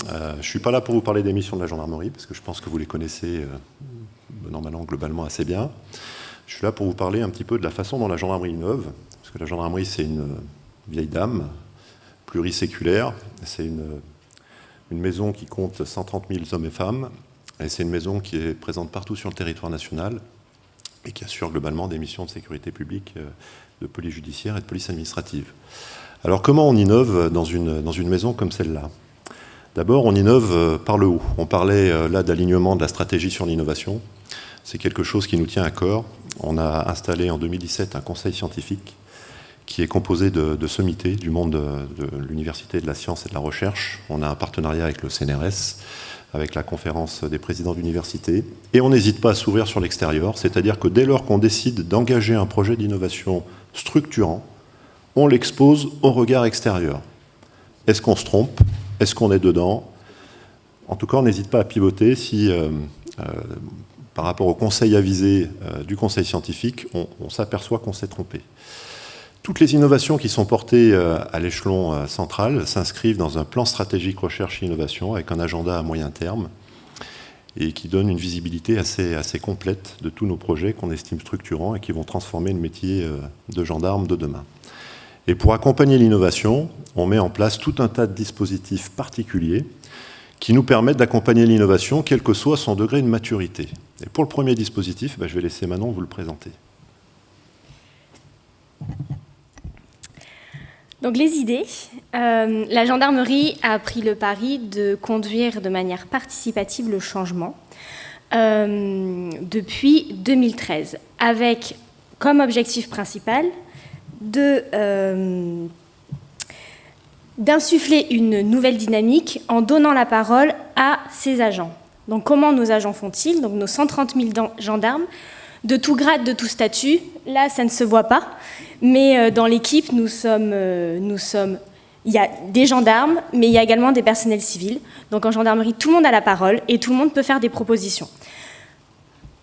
Je ne suis pas là pour vous parler des missions de la gendarmerie, parce que je pense que vous les connaissez normalement, globalement assez bien. Je suis là pour vous parler un petit peu de la façon dont la gendarmerie innove, parce que la gendarmerie, c'est une vieille dame, pluriséculaire. C'est une maison qui compte 130 000 hommes et femmes, et c'est une maison qui est présente partout sur le territoire national et qui assure globalement des missions de sécurité publique, de police judiciaire et de police administrative. Alors comment on innove dans une maison comme celle-là ? D'abord, on innove par le haut. On parlait là d'alignement de la stratégie sur l'innovation. C'est quelque chose qui nous tient à cœur. On a installé en 2017 un conseil scientifique qui est composé de sommités du monde de l'université de la science et de la recherche. On a un partenariat avec le CNRS, avec la conférence des présidents d'université. Et on n'hésite pas à s'ouvrir sur l'extérieur, c'est-à-dire que dès lors qu'on décide d'engager un projet d'innovation structurant, on l'expose au regard extérieur. Est-ce qu'on se trompe ? Est-ce qu'on est dedans ? En tout cas, on n'hésite pas à pivoter si, par rapport au conseil avisé du conseil scientifique, on s'aperçoit qu'on s'est trompé. Toutes les innovations qui sont portées à l'échelon central s'inscrivent dans un plan stratégique recherche et innovation avec un agenda à moyen terme et qui donne une visibilité assez complète de tous nos projets qu'on estime structurants et qui vont transformer le métier de gendarme de demain. Et pour accompagner l'innovation, on met en place tout un tas de dispositifs particuliers qui nous permettent d'accompagner l'innovation, quel que soit son degré de maturité. Et pour le premier dispositif, je vais laisser Manon vous le présenter. Donc les idées. La gendarmerie a pris le pari de conduire de manière participative le changement depuis 2013, avec comme objectif principal d'insuffler une nouvelle dynamique en donnant la parole à ses agents. Donc comment nos agents font-ils ? Donc nos 130 000 gendarmes, de tout grade, de tout statut, là ça ne se voit pas, mais dans l'équipe il y a des gendarmes, mais il y a également des personnels civils. Donc en gendarmerie, tout le monde a la parole et tout le monde peut faire des propositions.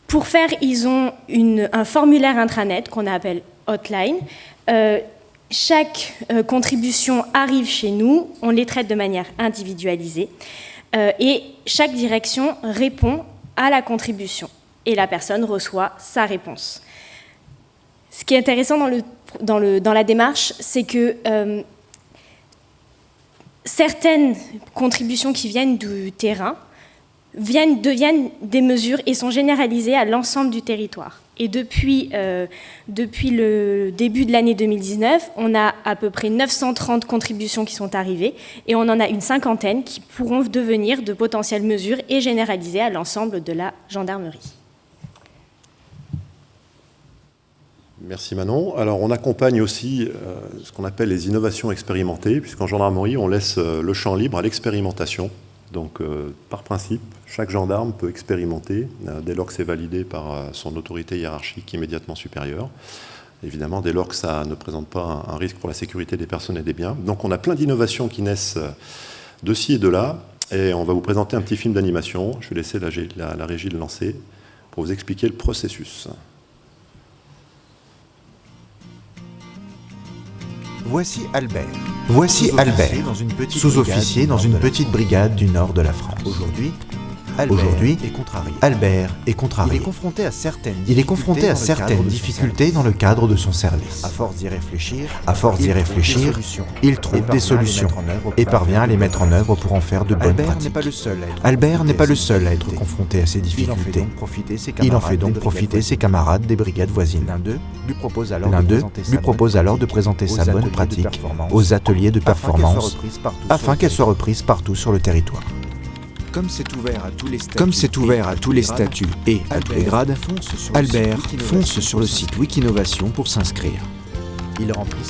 Pour faire, ils ont un formulaire intranet qu'on appelle Hotline. Chaque contribution arrive chez nous, on les traite de manière individualisée et chaque direction répond à la contribution et la personne reçoit sa réponse. Ce qui est intéressant dans la démarche, c'est que certaines contributions qui viennent du terrain deviennent des mesures et sont généralisées à l'ensemble du territoire. Et depuis le début de l'année 2019, on a à peu près 930 contributions qui sont arrivées et on en a une cinquantaine qui pourront devenir de potentielles mesures et généralisées à l'ensemble de la gendarmerie. Merci Manon. Alors on accompagne aussi ce qu'on appelle les innovations expérimentées, puisqu'en gendarmerie, on laisse le champ libre à l'expérimentation. Donc, par principe, chaque gendarme peut expérimenter dès lors que c'est validé par son autorité hiérarchique immédiatement supérieure. Évidemment, dès lors que ça ne présente pas un risque pour la sécurité des personnes et des biens. Donc, on a plein d'innovations qui naissent de ci et de là. Et on va vous présenter un petit film d'animation. Je vais laisser la régie le lancer pour vous expliquer le processus. Voici Albert. Sous-officier dans une petite brigade du nord de la France. Aujourd'hui, Albert est contrarié. Il est confronté à certaines difficultés dans le cadre de son service. À force d'y réfléchir, il trouve des solutions et parvient à les mettre en œuvre pour en faire de bonnes pratiques. Albert n'est pas le seul à être confronté à ces difficultés. Il en fait donc profiter ses camarades des brigades voisines. L'un d'eux lui propose alors de présenter sa bonne pratique aux ateliers de performance afin qu'elle soit reprise partout sur le territoire. Comme c'est ouvert à tous les statuts et à tous les grades, Albert fonce sur le site Wikinovation pour s'inscrire. Il remplit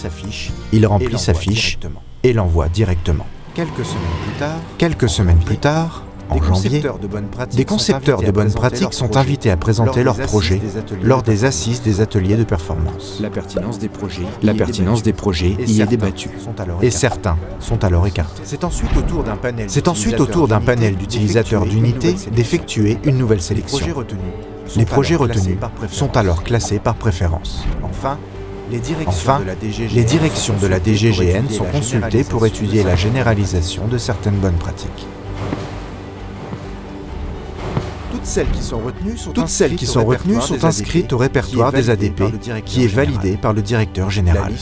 sa fiche et l'envoie directement. Quelques semaines plus tard, en janvier, des concepteurs de bonnes pratiques sont invités à présenter leurs projets lors des assises des ateliers de performance. La pertinence des projets y est débattue et certains sont alors écartés. C'est ensuite au tour d'un panel d'utilisateurs d'unités d'effectuer une nouvelle sélection. Les projets retenus sont alors classés par préférence. Enfin, les directions de la DGGN sont consultées pour étudier la généralisation de certaines bonnes pratiques. Toutes celles qui sont retenues sont inscrites au répertoire des ADP, qui est validé par le directeur général.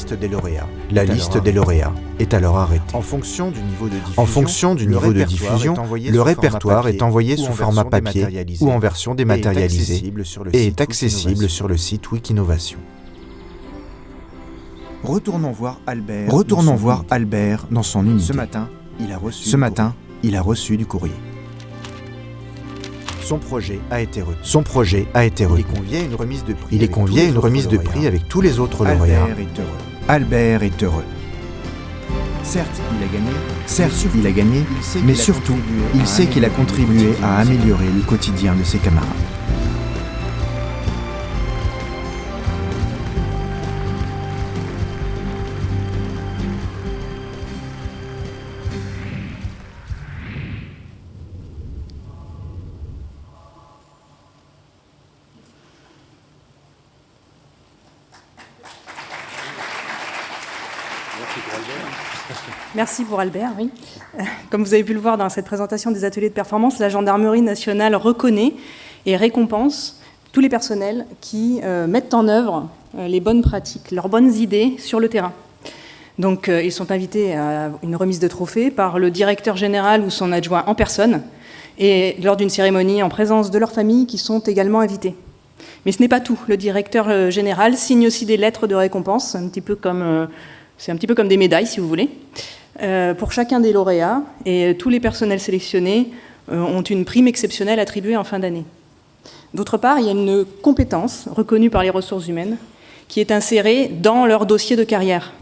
La liste des lauréats est alors arrêtée. En fonction du niveau de diffusion, le répertoire est envoyé sous format papier ou en version dématérialisée et est accessible sur le site Wikinovation. Retournons voir Albert dans son unité. Ce matin, il a reçu du courrier. Son projet a été retenu. Il est convié à une remise de prix avec tous les autres lauréats. Albert est heureux. Certes, il a gagné, mais surtout, il sait qu'il a contribué à améliorer le quotidien de ses camarades. Merci pour Albert, oui. Comme vous avez pu le voir dans cette présentation des ateliers de performance, la Gendarmerie nationale reconnaît et récompense tous les personnels qui mettent en œuvre les bonnes pratiques, leurs bonnes idées sur le terrain. Donc ils sont invités à une remise de trophées par le directeur général ou son adjoint en personne et lors d'une cérémonie en présence de leurs familles qui sont également invités. Mais ce n'est pas tout. Le directeur général signe aussi des lettres de récompense, c'est un petit peu comme des médailles, si vous voulez, pour chacun des lauréats. Et tous les personnels sélectionnés ont une prime exceptionnelle attribuée en fin d'année. D'autre part, il y a une compétence reconnue par les ressources humaines qui est insérée dans leur dossier de carrière.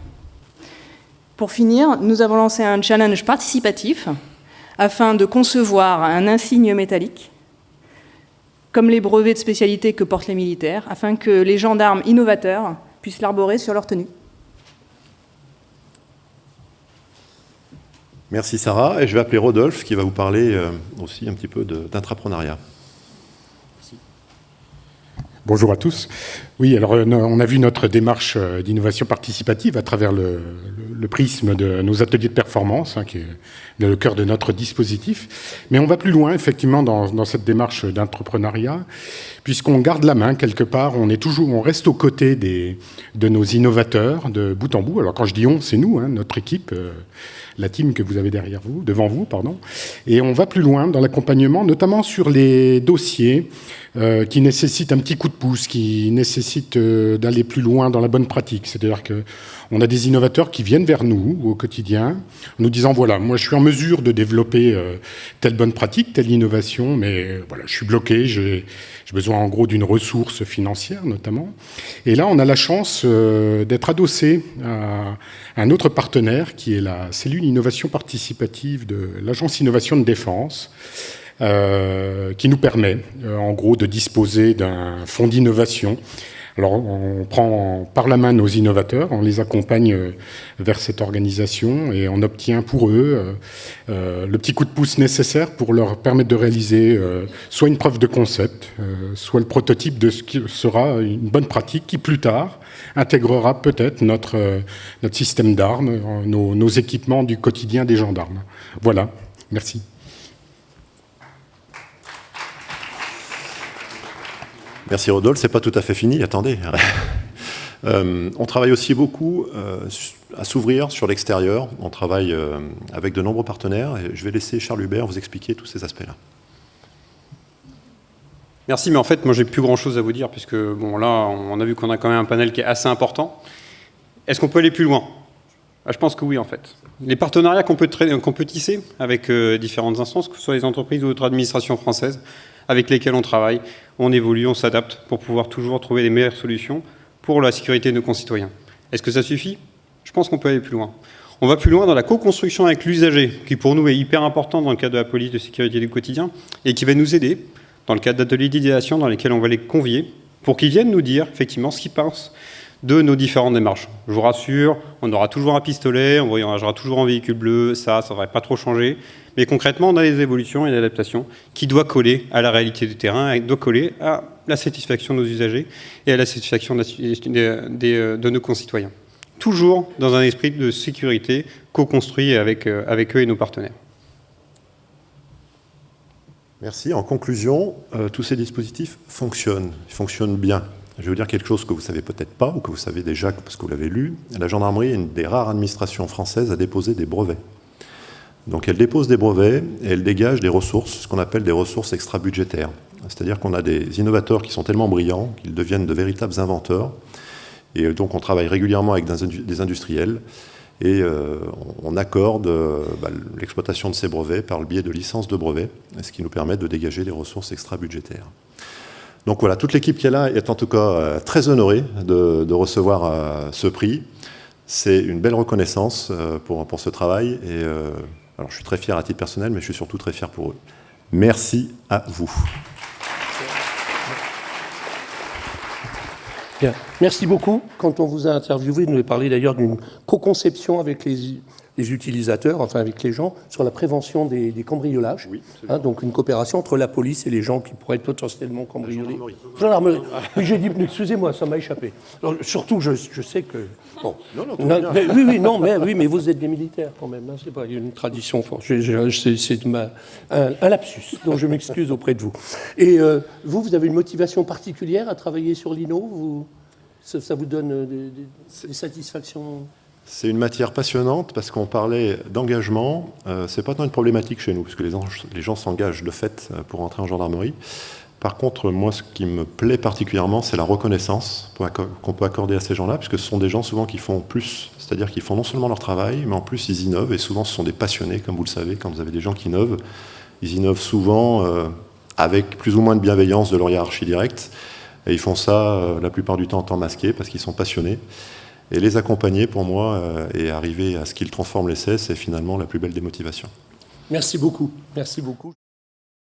Pour finir, nous avons lancé un challenge participatif afin de concevoir un insigne métallique, comme les brevets de spécialité que portent les militaires, afin que les gendarmes innovateurs puissent l'arborer sur leur tenue. Merci Sarah, et je vais appeler Rodolphe qui va vous parler aussi un petit peu d'intrapreneuriat. Bonjour à tous. Oui, alors on a vu notre démarche d'innovation participative à travers le prisme de nos ateliers de performance, qui est le cœur de notre dispositif. Mais on va plus loin, effectivement, dans cette démarche d'entrepreneuriat, puisqu'on garde la main quelque part, on reste aux côtés de nos innovateurs de bout en bout. Alors quand je dis on, c'est nous, notre équipe, la team que vous avez devant vous, pardon. Et on va plus loin dans l'accompagnement, notamment sur les dossiers qui nécessitent un petit coup de pouce, qui nécessitent d'aller plus loin dans la bonne pratique. C'est-à-dire qu'on a des innovateurs qui viennent vers nous au quotidien, en nous disant, voilà, moi je suis en mesure de développer telle bonne pratique, telle innovation, mais voilà, je suis bloqué, j'ai besoin en gros d'une ressource financière notamment. Et là, on a la chance d'être adossé à un autre partenaire qui est la cellule innovation participative de l'Agence Innovation de Défense, qui nous permet en gros de disposer d'un fonds d'innovation. Alors on prend par la main nos innovateurs, on les accompagne vers cette organisation et on obtient pour eux le petit coup de pouce nécessaire pour leur permettre de réaliser soit une preuve de concept, soit le prototype de ce qui sera une bonne pratique qui plus tard intégrera peut-être notre système d'armes, nos équipements du quotidien des gendarmes. Voilà, merci. Merci Rodolphe, c'est pas tout à fait fini, attendez. On travaille aussi beaucoup à s'ouvrir sur l'extérieur. On travaille avec de nombreux partenaires et je vais laisser Charles Hubert vous expliquer tous ces aspects-là. Merci, mais en fait, moi, j'ai plus grand-chose à vous dire puisque, bon, là, on a vu qu'on a quand même un panel qui est assez important. Est-ce qu'on peut aller plus loin ? Je pense que oui, en fait. Les partenariats qu'on peut tisser avec différentes instances, que ce soit les entreprises ou d'autres administrations françaises, avec lesquelles on travaille, on évolue, on s'adapte pour pouvoir toujours trouver les meilleures solutions pour la sécurité de nos concitoyens. Est-ce que ça suffit ? Je pense qu'on peut aller plus loin. On va plus loin dans la co-construction avec l'usager, qui pour nous est hyper important dans le cadre de la police de sécurité du quotidien, et qui va nous aider dans le cadre d'ateliers d'idéation dans lesquels on va les convier pour qu'ils viennent nous dire effectivement ce qu'ils pensent de nos différentes démarches. Je vous rassure, on aura toujours un pistolet, on voyagera toujours en véhicule bleu, ça ne va pas trop changer. Mais concrètement, on a des évolutions et des adaptations qui doivent coller à la réalité du terrain, et doivent coller à la satisfaction de nos usagers et à la satisfaction de nos concitoyens. Toujours dans un esprit de sécurité co-construit avec eux et nos partenaires. Merci. En conclusion, tous ces dispositifs fonctionnent. Ils fonctionnent bien. Je vais vous dire quelque chose que vous ne savez peut-être pas, ou que vous savez déjà parce que vous l'avez lu. La gendarmerie est une des rares administrations françaises à déposer des brevets. Donc elle dépose des brevets et elle dégage des ressources, ce qu'on appelle des ressources extra-budgétaires. C'est-à-dire qu'on a des innovateurs qui sont tellement brillants qu'ils deviennent de véritables inventeurs. Et donc on travaille régulièrement avec des industriels et on accorde l'exploitation de ces brevets par le biais de licences de brevets, ce qui nous permet de dégager des ressources extra-budgétaires. Donc voilà, toute l'équipe qui est là est en tout cas très honorée de recevoir ce prix. C'est une belle reconnaissance pour ce travail. Et alors je suis très fier à titre personnel, mais je suis surtout très fier pour eux. Merci à vous. Bien. Merci beaucoup. Quand on vous a interviewé, vous nous avez parlé d'ailleurs d'une co-conception avec les utilisateurs, enfin avec les gens, sur la prévention des cambriolages. Oui, donc une coopération entre la police et les gens qui pourraient être potentiellement cambriolés. Gendarmerie. Oui, j'ai dit, excusez-moi, ça m'a échappé. Alors, surtout, je sais que... Bon. Mais vous êtes des militaires quand même. Hein, c'est pas une tradition forte. C'est un lapsus, donc je m'excuse auprès de vous. Et vous avez une motivation particulière à travailler sur l'INO ça vous donne des satisfactions? C'est une matière passionnante parce qu'on parlait d'engagement. C'est pas tant une problématique chez nous, parce que les gens s'engagent de fait pour entrer en gendarmerie. Par contre, moi, ce qui me plaît particulièrement, c'est la reconnaissance qu'on peut accorder à ces gens-là, puisque ce sont des gens souvent qui font plus, c'est-à-dire qu'ils font non seulement leur travail, mais en plus ils innovent, et souvent ce sont des passionnés, comme vous le savez, quand vous avez des gens qui innovent. Ils innovent souvent avec plus ou moins de bienveillance de leur hiérarchie directe, et ils font ça la plupart du temps en temps masqué, parce qu'ils sont passionnés. Et les accompagner, pour moi, et arriver à ce qu'ils transforment l'essai, c'est finalement la plus belle des motivations. Merci beaucoup. Merci beaucoup.